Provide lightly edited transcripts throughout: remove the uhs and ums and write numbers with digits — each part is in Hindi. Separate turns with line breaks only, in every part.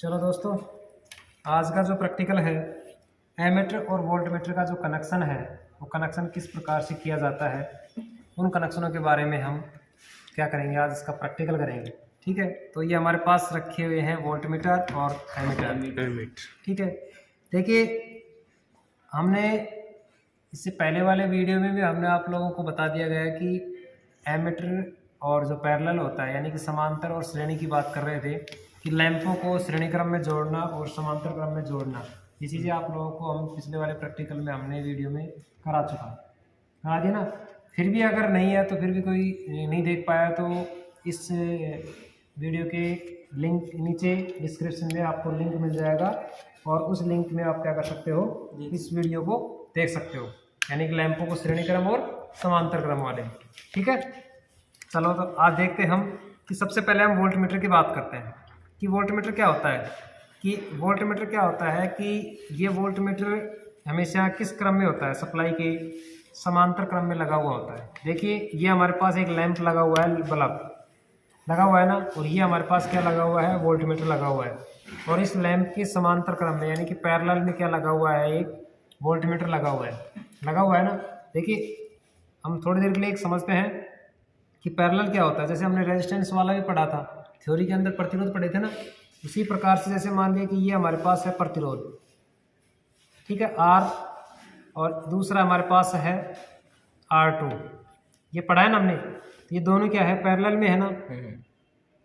चलो दोस्तों, आज का जो प्रैक्टिकल है एमीटर और वोल्टमीटर का जो कनेक्शन है वो कनेक्शन किस प्रकार से किया जाता है, उन कनेक्शनों के बारे में हम क्या करेंगे, आज इसका प्रैक्टिकल करेंगे। ठीक है, तो ये हमारे पास रखे हुए हैं वोल्टमीटर और एमीटर। ठीक है, देखिए हमने इससे पहले वाले वीडियो में भी हमने आप लोगों को बता दिया गया कि एमीटर और जो पैरेलल होता है यानी कि समांतर और श्रेणी की बात कर रहे थे कि लैंपों को श्रेणी क्रम में जोड़ना और समांतर क्रम में जोड़ना, ये चीज़ें आप लोगों को हम पिछले वाले प्रैक्टिकल में हमने वीडियो में करा दिया ना। फिर भी अगर नहीं है तो फिर भी कोई नहीं देख पाया तो इस वीडियो के लिंक नीचे डिस्क्रिप्शन में आपको लिंक मिल जाएगा और उस लिंक में आप क्या कर सकते हो, इस वीडियो को देख सकते हो, यानी कि लैंपों को श्रेणी क्रम और समांतर क्रम वाले। ठीक है, चलो तो आज देखते हैं हम कि सबसे पहले हम वोल्टमीटर की बात करते हैं कि वोल्टमीटर क्या होता है। कि ये वोल्टमीटर हमेशा किस क्रम में होता है, सप्लाई के समांतर क्रम में लगा हुआ होता है। देखिए ये हमारे पास एक लैंप लगा हुआ है, बल्ब लगा हुआ है ना, और ये हमारे पास क्या लगा हुआ है, वोल्टमीटर लगा हुआ है। और इस लैंप के समांतर क्रम में यानी कि पैरेलल में क्या लगा हुआ है, एक वोल्टमीटर लगा हुआ है ना। देखिए हम थोड़ी देर के लिए एक समझते हैं कि पैरेलल क्या होता है। जैसे हमने रेजिस्टेंस वाला भी पढ़ा था, थ्योरी के अंदर प्रतिरोध पढ़े थे ना, उसी प्रकार से जैसे मान लिया कि ये हमारे पास है प्रतिरोध, ठीक है, R, और दूसरा हमारे पास है R2, ये पढ़ा है ना हमने। तो ये दोनों क्या है, पैरेलल में है ना।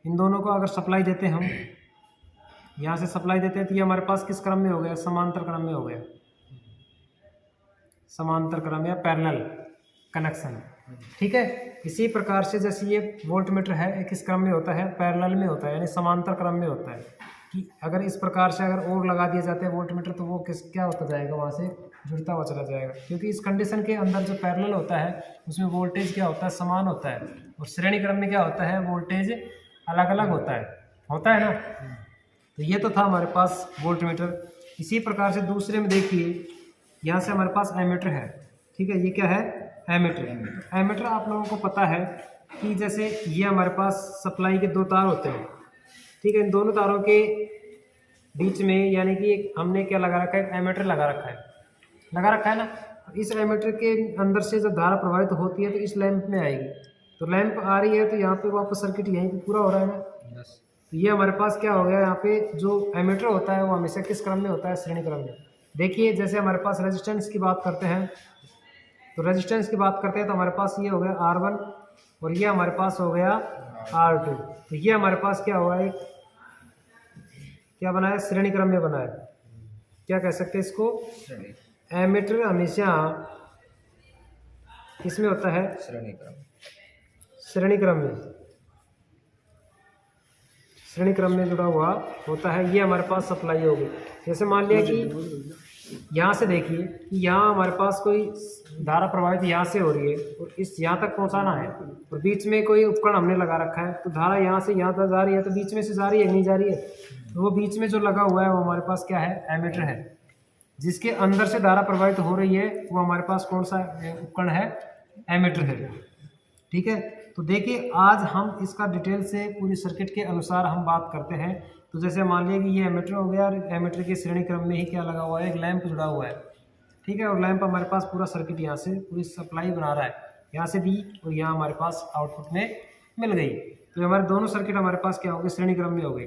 इन दोनों को अगर सप्लाई देते हैं हम, यहाँ से सप्लाई देते हैं तो ये हमारे पास किस क्रम में हो गया, समांतर क्रम में हो गया, समांतर क्रम या पैरेलल कनेक्शन। ठीक है, इसी प्रकार से जैसे ये वोल्टमीटर है, एक किस क्रम में होता है, पैरेलल में होता है यानी समांतर क्रम में होता है। कि अगर इस प्रकार से अगर और लगा दिए जाते हैं वोल्टमीटर तो वो क्या होता जाएगा, वहाँ से जुड़ता हुआ चला जाएगा। क्योंकि इस कंडीशन के अंदर जो पैरेलल होता है उसमें वोल्टेज क्या होता है, समान होता है, और श्रेणी क्रम में क्या होता है, वोल्टेज अलग अलग होता है ना। तो ये तो था हमारे पास वोल्टमीटर। इसी प्रकार से दूसरे में देखिए, यहाँ से हमारे पास एमीटर है। ठीक है, ये क्या है, एमीटर आप लोगों को पता है कि जैसे ये हमारे पास सप्लाई के दो तार होते हैं। ठीक है, इन दोनों तारों के बीच में यानी कि हमने क्या लगा रखा है, एमीटर लगा रखा है ना। इस एमीटर के अंदर से जब धारा प्रवाहित होती है तो इस लैंप में आएगी। तो लैंप आ रही है तो यहाँ पे वापस सर्किट यहीं पे पूरा हो रहा है ना। तो ये हमारे पास क्या हो गया, यहाँ पे जो एमीटर होता है वो हमेशा किस क्रम में होता है, श्रेणी क्रम में। देखिए जैसे हमारे पास रेजिस्टेंस की बात करते हैं, तो रेजिस्टेंस की बात करते हैं तो हमारे पास ये हो गया R1 और ये हमारे पास हो गया R2। तो ये हमारे पास क्या हुआ, एक क्या बना है, श्रेणी क्रम में बना है। क्या कह सकते हैं इसको, एमीटर हमेशा किसमें होता है, श्रेणी क्रम में जुड़ा हुआ होता है। ये हमारे पास सप्लाई होगी। जैसे मान लिया कि यहाँ से देखिए कि यहाँ हमारे पास कोई धारा प्रवाहित यहाँ से हो रही है और इस यहाँ तक पहुँचाना है, और बीच में कोई उपकरण हमने लगा रखा है। तो धारा यहाँ से यहाँ तक जा रही है, तो बीच में से जा रही है नहीं जा रही है, तो वो बीच में जो लगा हुआ है वो हमारे पास क्या है, एमीटर है। जिसके अंदर से धारा प्रवाहित हो रही है वो हमारे पास कौन सा उपकरण है, एमीटर है। ठीक है, तो देखिए आज हम इसका डिटेल से पूरी सर्किट के अनुसार हम बात करते हैं। तो जैसे मान लिया कि ये एमीटर हो गया और एमीटर के श्रेणी क्रम में ही क्या लगा हुआ है, एक लैंप जुड़ा हुआ है। ठीक है, और लैंप हमारे पास पूरा सर्किट यहाँ से पूरी सप्लाई बना रहा है, यहाँ से भी और यहाँ हमारे पास आउटपुट में मिल गई। तो हमारे दोनों सर्किट हमारे पास क्या हो गए, श्रेणी क्रम में हो गई।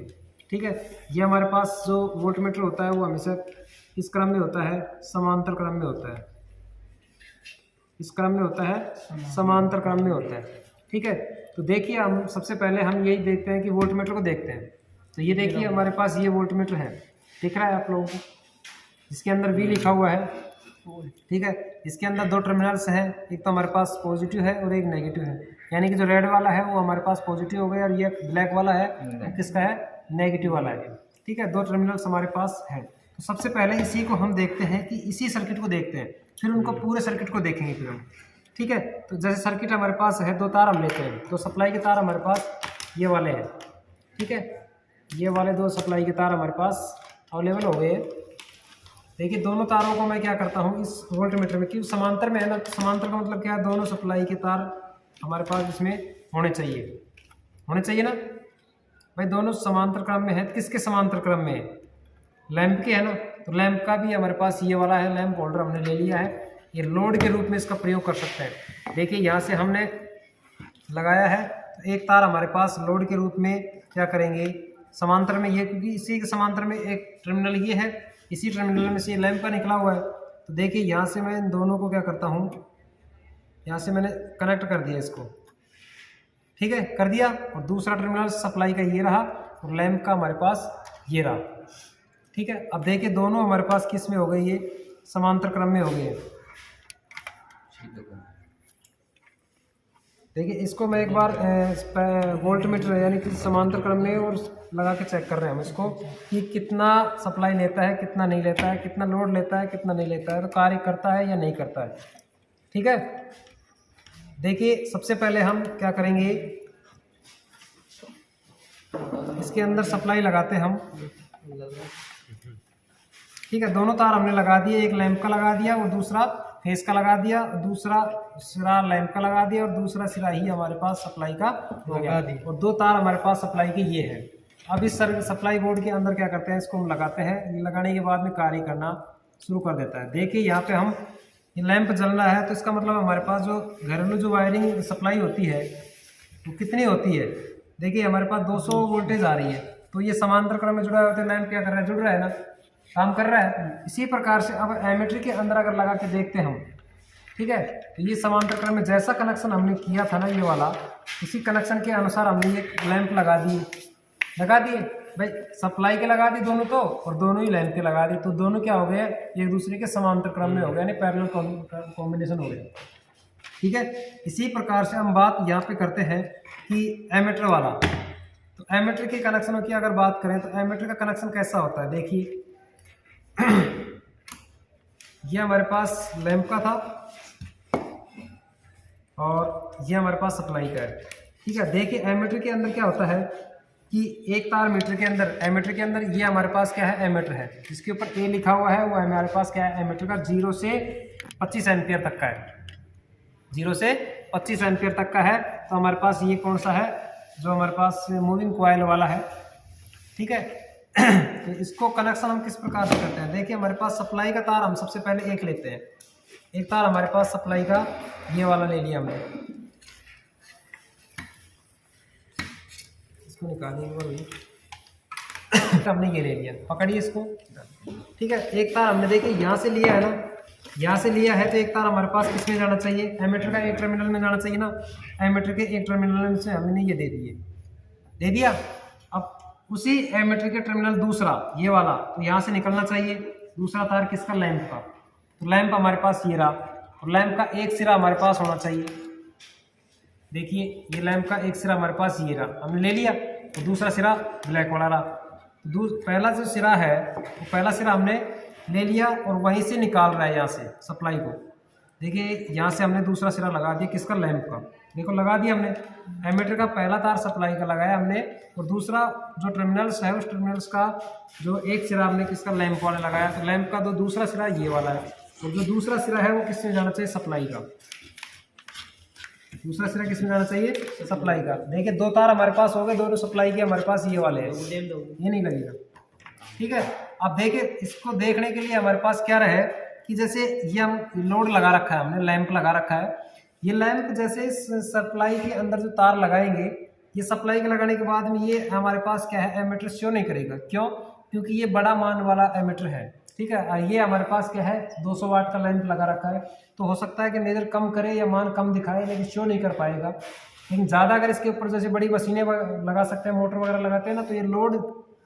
ठीक है, ये हमारे पास जो वोल्टमीटर होता है वो हमेशा किस क्रम में होता है, समांतर क्रम में होता है। इस क्रम में होता है, समांतर क्रम में होता है। ठीक है, तो देखिए हम सबसे पहले हम यही देखते हैं कि वोल्टमीटर को देखते हैं। तो ये देखिए हमारे पास ये वोल्टमीटर है, दिख रहा है आप लोगों को, इसके अंदर V लिखा हुआ है। ठीक है, इसके अंदर दो टर्मिनल्स हैं, एक तो हमारे पास पॉजिटिव है और एक नेगेटिव है। यानी कि जो रेड वाला है वो हमारे पास पॉजिटिव हो गया और ये ब्लैक वाला है वो किसका है, नेगेटिव वाला है। ठीक है, दो टर्मिनल्स हमारे पास है। तो सबसे पहले इसी को हम देखते हैं कि इसी सर्किट को देखते हैं, फिर उनको पूरे सर्किट को देखेंगे फिर हम। ठीक है, तो जैसे सर्किट हमारे पास है, दो तार हम लेते हैं, तो सप्लाई के तार हमारे पास ये वाले हैं। ठीक है, ये वाले दो सप्लाई के तार हमारे पास अवेलेबल हो गए। देखिए दोनों तारों को मैं क्या करता हूँ इस वोल्टमीटर में, क्योंकि समांतर में है ना, समांतर का मतलब क्या है, दोनों सप्लाई के तार हमारे पास इसमें होने चाहिए ना। भाई दोनों समांतर क्रम में है, किसके समांतर क्रम में है? लैंप के है ना। तो लैंप का भी हमारे पास ये वाला है, लैंप होल्डर हमने ले लिया है। ये लोड के रूप में इसका प्रयोग कर सकते हैं। देखिए यहाँ से हमने लगाया है, तो एक तार हमारे पास लोड के रूप में क्या करेंगे, समांतर में ये, क्योंकि इसी के समांतर में एक टर्मिनल ये है, इसी टर्मिनल में से ये लैंप का निकला हुआ है। तो देखिए यहाँ से मैं इन दोनों को क्या करता हूँ, यहाँ से मैंने कनेक्ट कर दिया इसको, ठीक है, कर दिया। और दूसरा टर्मिनल सप्लाई का ये रहा और लैंप का हमारे पास ये रहा, ठीक है। अब देखिए दोनों हमारे पास किस में हो गई, ये समांतर क्रम में हो गए हैं। देखिए इसको मैं एक बार वोल्ट मीटर यानी कि समांतर क्रम में और लगा के चेक कर रहे हैं हम इसको कि कितना सप्लाई लेता है, कितना नहीं लेता है, कितना लोड लेता है, कितना नहीं लेता है, तो कार्य करता है या नहीं करता है, ठीक है। देखिए सबसे पहले हम क्या करेंगे, इसके अंदर सप्लाई लगाते हैं हम, ठीक है। दोनों तार हमने लगा दिए, एक लैंप का लगा दिया और दूसरा फेस का लगा दिया, दूसरा सिरा लैंप का लगा दिया और दूसरा सिरा ही हमारे पास सप्लाई का हो गया, और दो तार हमारे पास सप्लाई के ये है। अब इस सप्लाई बोर्ड के अंदर क्या करते हैं, इसको हम लगाते हैं, लगाने के बाद में कार्य करना शुरू कर देता है। देखिए यहाँ पे हम ये लैंप जल रहा है, तो इसका मतलब हमारे पास जो घरेलू जो वायरिंग सप्लाई होती है वो कितनी होती है। देखिए हमारे पास 200 वोल्टेज आ रही है, तो ये समांतर क्रम में जुड़ा हुआ है, लैंप क्या कर रहा है, जुड़ रहा है ना, काम कर रहा है। इसी प्रकार से अब एमीटर के अंदर अगर लगा के देखते हैं हम, ठीक है, तो ये समांतर क्रम में जैसा कनेक्शन हमने किया था ना ये वाला, इसी कनेक्शन के अनुसार हमने ये लैंप लगा दिए भाई, सप्लाई के लगा दी दोनों तो, और दोनों ही लैंप के लगा दी, तो दोनों क्या हो गए, एक दूसरे के समांतर क्रम में हो गया, यानी पैरेलल कॉम्बिनेशन हो गया, ठीक है। इसी प्रकार से हम बात यहाँ पे करते हैं कि एमीटर वाला, तो एमीटर के कनेक्शनों की अगर बात करें तो एमीटर का कनेक्शन कैसा होता है। देखिए ये हमारे पास लैंप का था और ये हमारे पास सप्लाई का है, ठीक है। देखिए एमीटर के अंदर क्या होता है कि एक तार मीटर के अंदर, एमीटर के अंदर ये हमारे पास क्या है, एमीटर है, जिसके ऊपर ए लिखा हुआ है, वो हमारे पास क्या है, एमीटर का 0 से 25 एम्पियर तक का है, 0 से 25 एम्पियर तक का है। तो हमारे पास ये कौन सा है, जो हमारे पास मूविंग कॉइल वाला है, ठीक है। तो इसको कनेक्शन हम किस प्रकार से करते हैं, देखिए हमारे पास सप्लाई का तार हम सबसे पहले एक लेते हैं, एक तार हमारे पास सप्लाई का ये वाला ले लिया हमने, इसको निकालिए, हमने ये ले लिया, पकड़िए इसको, ठीक है। एक तार हमने देखिए यहाँ से लिया है ना, यहाँ से लिया है, तो एक तार हमारे पास किसमें जाना चाहिए, एमीटर का एक टर्मिनल में जाना चाहिए ना, एमीटर के एक टर्मिनल में से हमने ये दे दिया। अब उसी एमीटर के टर्मिनल दूसरा ये वाला, तो यहाँ से निकलना चाहिए दूसरा तार किसका, लैंप का, तो लैंप हमारे पास ये रहा, और लैंप का एक सिरा हमारे पास होना चाहिए। देखिए ये लैंप का एक सिरा हमारे पास ये रहा, हमने ले लिया, तो दूसरा सिरा ब्लैक वाला रहा। पहला जो सिरा है वो पहला सिरा हमने ले लिया और वहीं से निकाल रहा है यहाँ से सप्लाई को। देखिए यहाँ से हमने दूसरा सिरा लगा दिया किसका, लैंप का, देखो लगा दिया हमने, एमीटर का पहला तार सप्लाई का लगाया हमने, और दूसरा जो टर्मिनल्स है उस टर्मिनल्स का जो एक सिरा हमने किसका, लैंप वाला लगाया, तो लैंप का जो दूसरा सिरा ये वाला है, और जो दूसरा सिरा है वो किसमें जाना चाहिए, सप्लाई का, दूसरा सिरा किसमें जाना चाहिए, सप्लाई का। देखिए दो तार हमारे पास हो गए, दोनों सप्लाई के हमारे पास ये वाले हैं, ये नहीं लगेगा, ठीक है। अब देखिए इसको देखने के लिए हमारे पास क्या रहे कि जैसे ये हम लोड लगा रखा है, हमने लैंप लगा रखा है, ये लैंप जैसे इस सप्लाई के अंदर जो तार लगाएंगे, ये सप्लाई के लगाने के बाद में ये हमारे पास क्या है, एमीटर शो नहीं करेगा, क्यों, क्योंकि ये बड़ा मान वाला एमीटर है, ठीक है। ये हमारे पास क्या है, 200 वाट का लैंप लगा रखा है, तो हो सकता है कि मेजर कम करे या मान कम दिखाए, लेकिन शो नहीं कर पाएगा। लेकिन ज़्यादा अगर इसके ऊपर जैसे बड़ी मशीनें लगा सकते हैं, मोटर वगैरह लगाते हैं ना, तो ये लोड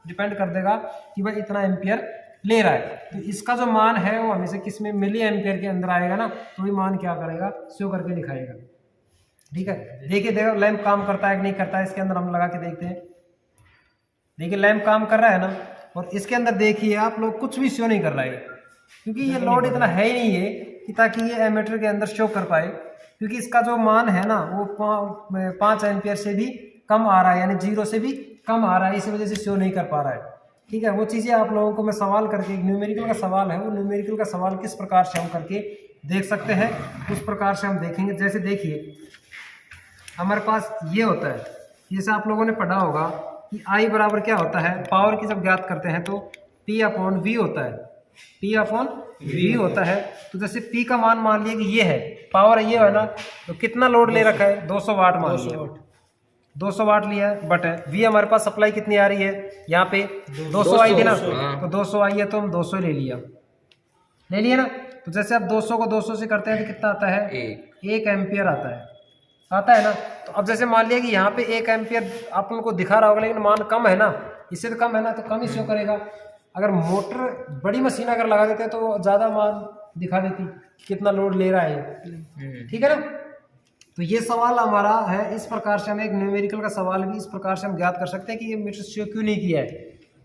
डिपेंड कर देगा कि भाई इतना एम्पियर ले रहा है, तो इसका जो मान है वो हमेशा किस में, मिली एम्पियर के अंदर आएगा ना, तो ये मान क्या करेगा, शो करके दिखाएगा, ठीक है। देखिए देखो लैंप काम करता है कि नहीं करता है, इसके अंदर हम लगा के देखते हैं। देखिए लैंप काम कर रहा है ना, और इसके अंदर देखिए आप लोग कुछ भी शो नहीं कर रहा है, क्योंकि ये लोड इतना है ही नहीं है कि ताकि ये एमीटर के अंदर शो कर पाए, क्योंकि इसका जो मान है ना वो 5 एम्पियर से भी कम आ रहा है, यानी 0 से भी कम आ रहा है, इसी वजह से शो नहीं कर पा रहा है, ठीक है। वो चीज़ें आप लोगों को मैं सवाल करके, एक न्यूमेरिकल का सवाल है, वो न्यूमेरिकल का सवाल किस प्रकार से हम करके देख सकते हैं, उस प्रकार से हम देखेंगे। जैसे देखिए हमारे पास ये होता है, जैसे आप लोगों ने पढ़ा होगा कि आई बराबर क्या होता है, पावर की जब ज्ञात करते हैं तो P अपॉन V होता है, P अपॉन V होता है। तो जैसे P का मान लिया कि ये है, पावर ये है ना, तो कितना लोड ले रखा है, 200 वाट मान लिया, 200 वाट लिया है, बट है V हमारे पास सप्लाई कितनी आ रही है, यहाँ पे 200 आई थी ना, तो 200 आई है तो हम 200 ले लिया ना। तो जैसे आप 200 को 200 से करते हैं तो कितना आता है, 1 एम्पियर आता है ना। तो अब जैसे मान लिया कि यहाँ पे 1 एम्पियर आप उनको दिखा रहा होगा, लेकिन मान कम है ना, इससे तो कम है ना, तो कम ही शो करेगा। अगर मोटर बड़ी मशीन अगर लगा देते हैं तो ज़्यादा मान दिखा देती कितना लोड ले रहा है, ठीक है ना। तो ये सवाल हमारा है, इस प्रकार से हम एक न्यूमेरिकल का सवाल भी इस प्रकार से हम ज्ञात कर सकते हैं कि ये मीटर शो क्यों नहीं किया है।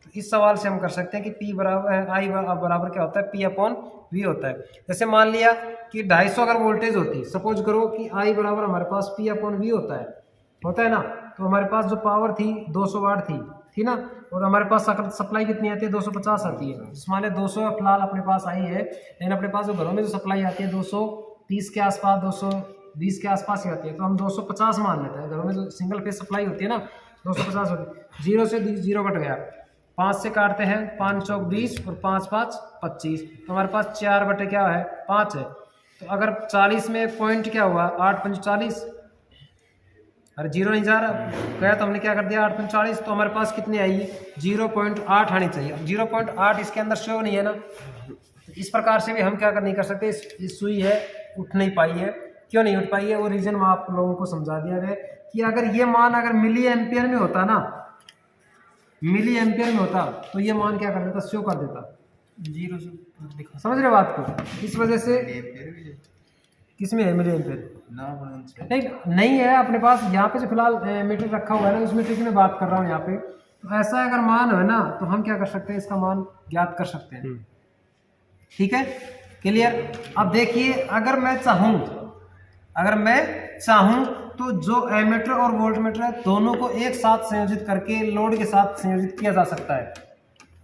तो इस सवाल से हम कर सकते हैं कि P बराबर आई बराबर क्या होता है, P अपॉन V होता है। जैसे मान लिया कि 250 अगर वोल्टेज होती, सपोज करो कि आई बराबर हमारे पास P अपॉन V होता है ना, तो हमारे पास जो पावर थी 200 वाट थी ना, और हमारे पास सप्लाई कितनी आती है, 250 आती है। मान लिया 200 फिलहाल अपने पास आई है, लेकिन अपने पास जो घरों में जो सप्लाई आती है 230 के आसपास, 220 के आसपास ही आती है, तो हम 250 मान लेते हैं। घरों में जो सिंगल फेज सप्लाई होती है ना 250 होती है। 0 से 0 कट गया, 5 से काटते हैं, 5 चौक 20 और 5 5 25, तो हमारे पास 4 बटे क्या है, 5 है। तो अगर 40 में पॉइंट क्या हुआ, 8 पंच 40, अरे 0 नहीं जा रहा गया, तो हमने क्या कर दिया 8 पंच 40, तो हमारे पास कितनी आई, 0.8 आनी चाहिए। 0.8 इसके अंदर शो नहीं है ना, इस प्रकार से भी हम क्या नहीं कर सकते, इस सुई है उठ नहीं पाई है। क्यों नहीं उठ पाई है, वो रीजन मैं आप लोगों को समझा दिया गया कि अगर ये मान अगर मिली एम्पियर में होता ना, मिली एम्पियर में होता तो ये मान क्या कर देता, शो कर देता 0 से दिखा। समझ रहे बात को, इस वजह से किसमें है मिली एम्पियर नहीं है अपने पास। यहाँ पे जो फिलहाल मीटर रखा हुआ है ना, उस मीटर की मैं बात कर रहा हूँ यहाँ पे। तो ऐसा अगर मान है ना, तो हम क्या कर सकते हैं, इसका मान ज्ञात कर सकते हैं, ठीक है, क्लियर। अब देखिए अगर मैं चाहूँ तो जो एमीटर और वोल्टमीटर है दोनों को एक साथ संयोजित करके लोड के साथ संयोजित किया जा सकता है।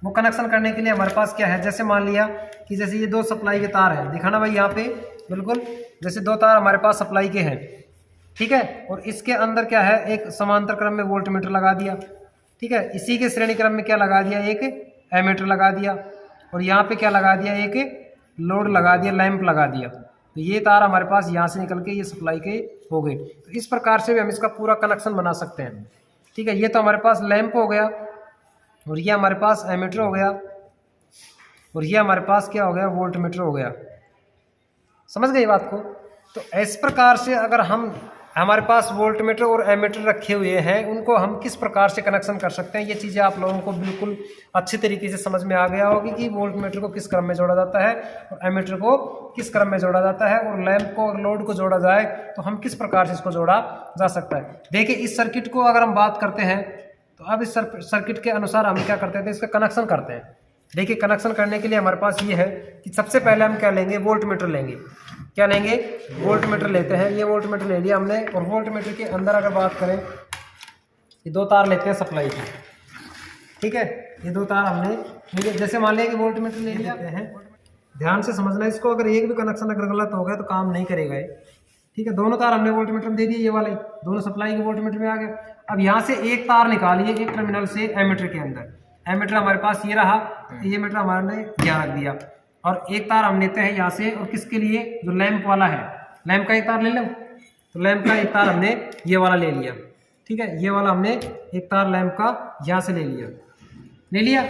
वो कनेक्शन करने के लिए हमारे पास क्या है, जैसे मान लिया कि जैसे ये 2 सप्लाई के तार हैं, दिखाना भाई यहाँ पे बिल्कुल, जैसे 2 तार हमारे पास सप्लाई के हैं, ठीक है, और इसके अंदर क्या है, एक समांतर क्रम में वोल्टमीटर लगा दिया, ठीक है, इसी के श्रेणी क्रम में क्या लगा दिया, एक एमीटर लगा दिया, और यहाँ पे क्या लगा दिया, एक लोड लगा दिया, लैंप लगा दिया। तो ये तार हमारे पास यहाँ से निकल के ये सप्लाई के हो गए। तो इस प्रकार से भी हम इसका पूरा कनेक्शन बना सकते हैं, ठीक है। ये तो हमारे पास लैंप हो गया, और ये हमारे पास एमीटर हो गया, और ये हमारे पास क्या हो गया, वोल्टमीटर हो गया। समझ गए बात को। तो इस प्रकार से अगर हमारे पास वोल्टमीटर और एमीटर रखे हुए हैं, उनको हम किस प्रकार से कनेक्शन कर सकते हैं, ये चीज़ें आप लोगों को बिल्कुल अच्छी तरीके से समझ में आ गया होगी कि वोल्टमीटर को किस क्रम में जोड़ा जाता है और एमीटर को किस क्रम में जोड़ा जाता है, और लैंप को और लोड को जोड़ा जाए तो हम किस प्रकार से इसको जोड़ा जा सकता है। देखिए इस सर्किट को अगर हम बात करते हैं, तो अब इस सर्किट के अनुसार हम क्या करते हैं, इसका कनेक्शन करते हैं। देखिए कनेक्शन करने के लिए हमारे पास ये है कि सबसे पहले हम क्या लेंगे, वोल्टमीटर लेंगे। क्या लेंगे, वोल्टमीटर लेते हैं। ये वोल्टमीटर ले लिया हमने, और वोल्टमीटर के अंदर अगर बात करें, ये 2 तार लेते हैं सप्लाई की, ठीक है, ये 2 तार हमने ले, जैसे मान लिया कि वोल्टमीटर ले लिया हैं, ध्यान से समझना इसको, अगर एक भी कनेक्शन अगर गलत हो गया तो काम नहीं करेगा ये, ठीक है। दोनों तार हमने वोल्टमीटर दे दिए, ये वाले दोनों सप्लाई के वोल्टमीटर में आ गए। अब यहाँ से एक तार निकालिए, एक टर्मिनल से एमीटर के अंदर, एमीटर हमारे पास ये रहा, ये मीटर हमारे ने यहाँ रख दिया, और एक तार हम लेते हैं यहाँ से, और किसके लिए, जो लैंप वाला है, लैंप का एक तार ले लो, तो लैंप का एक तार हमने ये वाला ले लिया, ठीक है, ये वाला हमने एक तार लैंप का यहाँ से ले लिया।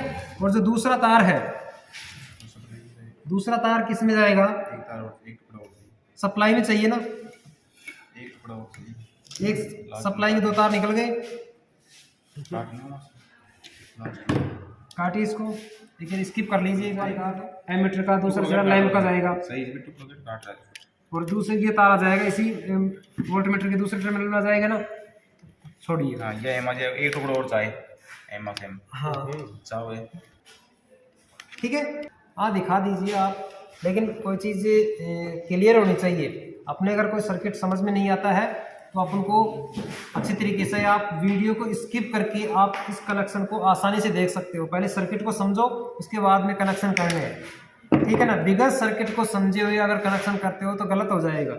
और जो दूसरा तार है, दूसरा तार किस में जाएगा, सप्लाई में चाहिए ना, एक सप्लाई में 2 तार निकल गए, काटिए इसको, लेकिन स्किप कर लीजिए, एमीटर का दूसरा सिरा लैंप का जाएगा, और दूसरे ये तार आ जाएगा इसी वोल्टमीटर के दूसरे टर्मिनल में आ जाएगा ना, छोड़िए।
हाँ, ये एक टुकड़ा और चाहिए, हाँ
ठीक है, दिखा दीजिए आप, लेकिन कोई चीज़ क्लियर होनी चाहिए। अपने अगर कोई सर्किट समझ में नहीं आता है तो अपन को अच्छी तरीके से आप वीडियो को स्किप करके आप इस कनेक्शन को आसानी से देख सकते हो। पहले सर्किट को समझो, उसके बाद में कनेक्शन करने हैं, ठीक है ना। बिगड़ सर्किट को समझे हुए अगर कनेक्शन करते हो तो गलत हो जाएगा,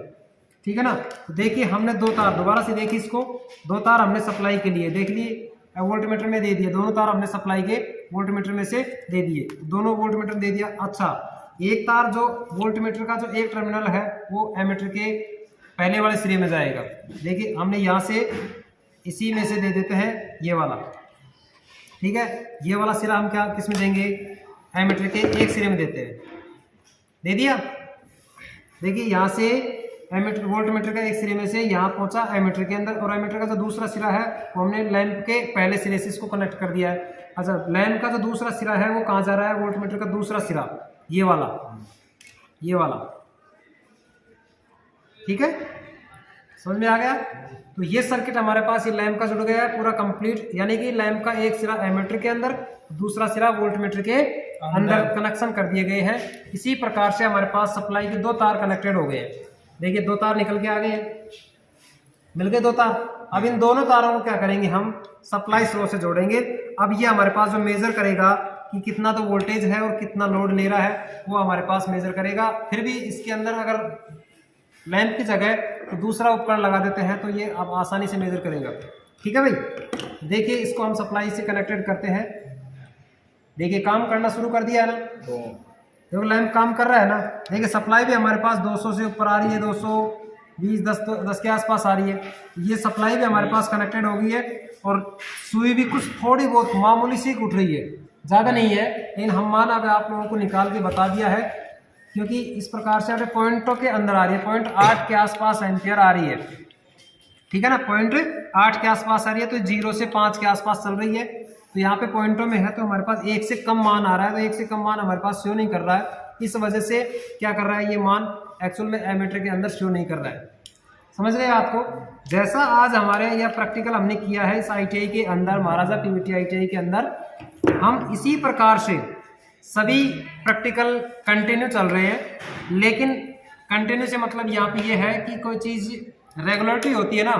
ठीक है ना। तो देखिए हमने 2 तार, दोबारा से देखिए इसको, 2 तार हमने सप्लाई के लिए देख लिए, वोल्टमीटर में दे दिए, दोनों तार हमने सप्लाई के वोल्टमीटर में से दे दिए, दोनों वोल्टमीटर दे दिया। अच्छा, एक तार जो वोल्टमीटर का जो एक टर्मिनल है वो एमीटर के पहले वाले सिरे में जाएगा। देखिए हमने यहाँ से इसी में से दे देते हैं ये वाला, ठीक है। ये वाला सिरा हम क्या किस में देंगे, एमीटर के एक सिरे में देते हैं, दे दिया। देखिए यहाँ से एमीटर वोल्टमीटर का एक सिरे में से यहाँ पहुंचा एमीटर के अंदर, और एमीटर का जो दूसरा सिरा है वो हमने लैंप के पहले सिरे से इसको कनेक्ट कर दिया है। अच्छा, लैंप का जो दूसरा सिरा है वो कहाँ जा रहा है, वोल्टमीटर का दूसरा सिरा ये वाला, ये वाला, ठीक है, समझ में आ गया। तो ये सर्किट हमारे पास ये लैंप का जुड़ गया है पूरा कंप्लीट, यानी कि लैंप का एक सिरा एमीटर के अंदर, दूसरा सिरा वोल्टमीटर के अंदर कनेक्शन कर दिए गए हैं। इसी प्रकार से हमारे पास सप्लाई के दो तार कनेक्टेड हो गए हैं। देखिए दो तार निकल के आ गए हैं, मिल गए दो तार। अब इन दोनों तारों को क्या करेंगे, हम सप्लाई स्रोत से जोड़ेंगे। अब ये हमारे पास जो मेजर करेगा कि कितना तो वोल्टेज है और कितना लोड ले रहा है वो हमारे पास मेजर करेगा। फिर भी इसके अंदर अगर लैंप की जगह तो दूसरा उपकरण लगा देते हैं तो ये अब आसानी से मेजर करेगा, ठीक है भाई। देखिए इसको हम सप्लाई से कनेक्टेड करते हैं, देखिए काम करना शुरू कर दिया है ना, देखो लैंप काम कर रहा है ना। देखिए सप्लाई भी हमारे पास 200 से ऊपर आ रही है, 220 10 के आसपास आ रही है। ये सप्लाई भी हमारे पास कनेक्टेड हो गई है और सुई भी कुछ थोड़ी बहुत मामूली सी उठ रही है, ज़्यादा नहीं है, लेकिन हम माना अगर आप लोगों को निकाल के बता दिया है, क्योंकि इस प्रकार से अपने पॉइंटों के अंदर आ रही है, 0.8 के आसपास एम्पियर आ रही है, ठीक है ना, 0.8 के आसपास आ रही है। तो 0 से 5 के आसपास चल रही है, तो यहाँ पे पॉइंटों में है तो हमारे पास 1 से कम मान आ रहा है, तो 1 से कम मान हमारे पास शो नहीं कर रहा है। इस वजह से क्या कर रहा है, ये मान एक्चुअल में एमीटर के अंदर शो नहीं कर रहा है। समझ रहे हैं आपको। जैसा आज हमारे यह प्रैक्टिकल हमने किया है इस ITI के अंदर, महाराजा PVT ITI के अंदर, हम इसी प्रकार से सभी प्रैक्टिकल कंटिन्यू चल रहे हैं। लेकिन कंटिन्यू से मतलब यहाँ पे ये है कि कोई चीज़ रेगुलरिटी होती है ना,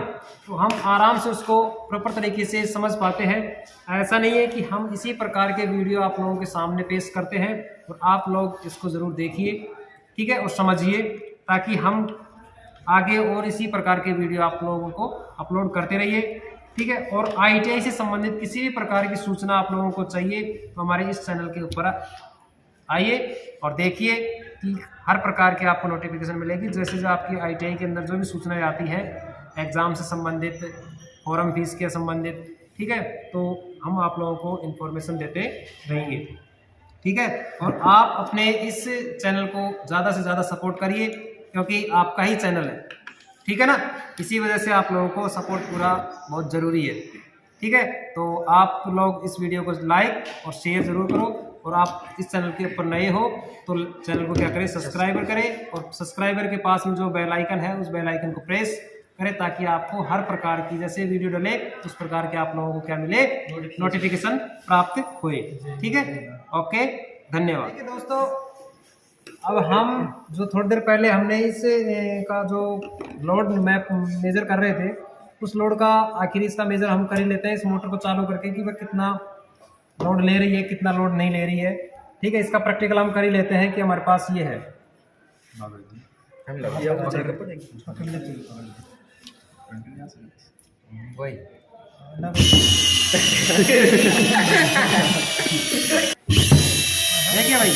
तो हम आराम से उसको प्रॉपर तरीके से समझ पाते हैं। ऐसा नहीं है कि हम इसी प्रकार के वीडियो आप लोगों के सामने पेश करते हैं और आप लोग इसको ज़रूर देखिए, ठीक है, और समझिए, ताकि हम आगे और इसी प्रकार के वीडियो आप लोगों को अपलोड करते रहिए, ठीक है। और ITI से संबंधित किसी भी प्रकार की सूचना आप लोगों को चाहिए तो हमारे इस चैनल के ऊपर आइए और देखिए कि हर प्रकार के आपको नोटिफिकेशन मिलेगी। जैसे जो आपकी ITI के अंदर जो भी सूचनाएं आती है एग्ज़ाम से संबंधित, फॉर्म फीस के संबंधित, ठीक है, तो हम आप लोगों को इन्फॉर्मेशन देते रहेंगे, ठीक है। और आप अपने इस चैनल को ज़्यादा से ज़्यादा सपोर्ट करिए, क्योंकि आपका ही चैनल है, ठीक है ना। इसी वजह से आप लोगों को सपोर्ट पूरा बहुत ज़रूरी है, ठीक है। तो आप लोग इस वीडियो को लाइक और शेयर ज़रूर करो, और आप इस चैनल के ऊपर नए हो तो चैनल को क्या करें, सब्सक्राइबर करें, और सब्सक्राइबर के पास में जो बेल आइकन है उस बेल आइकन को प्रेस करें, ताकि आपको हर प्रकार की जैसे वीडियो डले उस प्रकार के आप लोगों को क्या मिले, नोटिफिकेशन प्राप्त हुए, ठीक है। ओके, धन्यवाद। ठीक है दोस्तों, अब हम जो थोड़ी देर पहले हमने इस का जो लोड मैप मेजर कर रहे थे, उस लोड का आखिर इसका मेजर हम कर ही लेते हैं इस मोटर को चालू करके कि वह कितना लोड ले रही है, कितना लोड नहीं ले रही है, ठीक है। इसका प्रैक्टिकल हम कर ही लेते हैं कि हमारे पास ये है, वही देखिए भाई,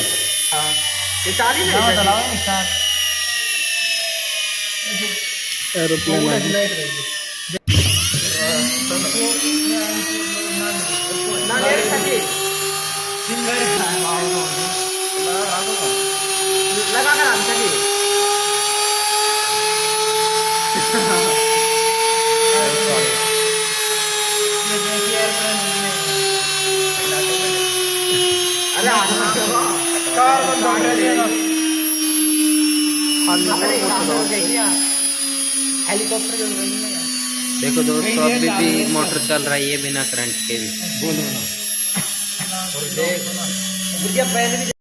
चलाओ लगा कर हम चलिए। हेलीकॉप्टर
देखो दोस्तों, अभी भी मोटर चल रही है बिना करंट के भी।
पहले भी